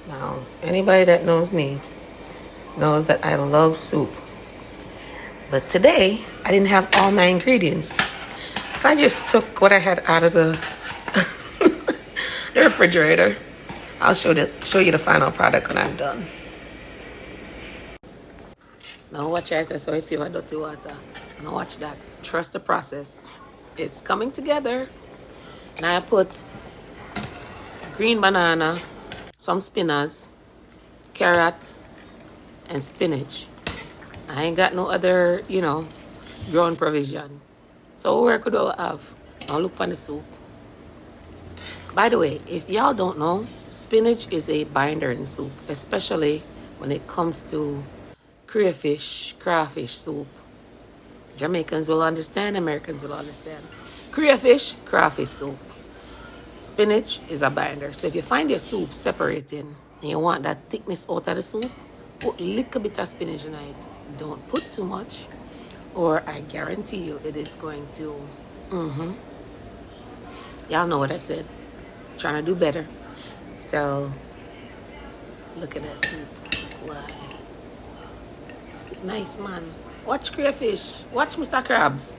Now, anybody that knows me knows that I love soup. But today, I didn't have all my ingredients. So I just took what I had out of the, the refrigerator. I'll show you the final product when I'm done. Now watch as I saw it feel dirty water. Now watch that. Trust the process. It's coming together. Now I put green banana, some spinners, carrot, and spinach. I ain't got no other, grown provision. So where could I have? Now look on the soup. By the way, if y'all don't know, spinach is a binder in soup, especially when it comes to crayfish, crawfish soup. Jamaicans will understand, Americans will understand. Crayfish, crawfish soup. Spinach is a binder. So if you find your soup separating and you want that thickness out of the soup, put a little bit of spinach in it. Don't put too much, or I guarantee you it is going to, y'all know what I said. Trying to do better. So, look at that soup. Why? Soup nice, man. Watch crayfish. Watch Mr. Krabs.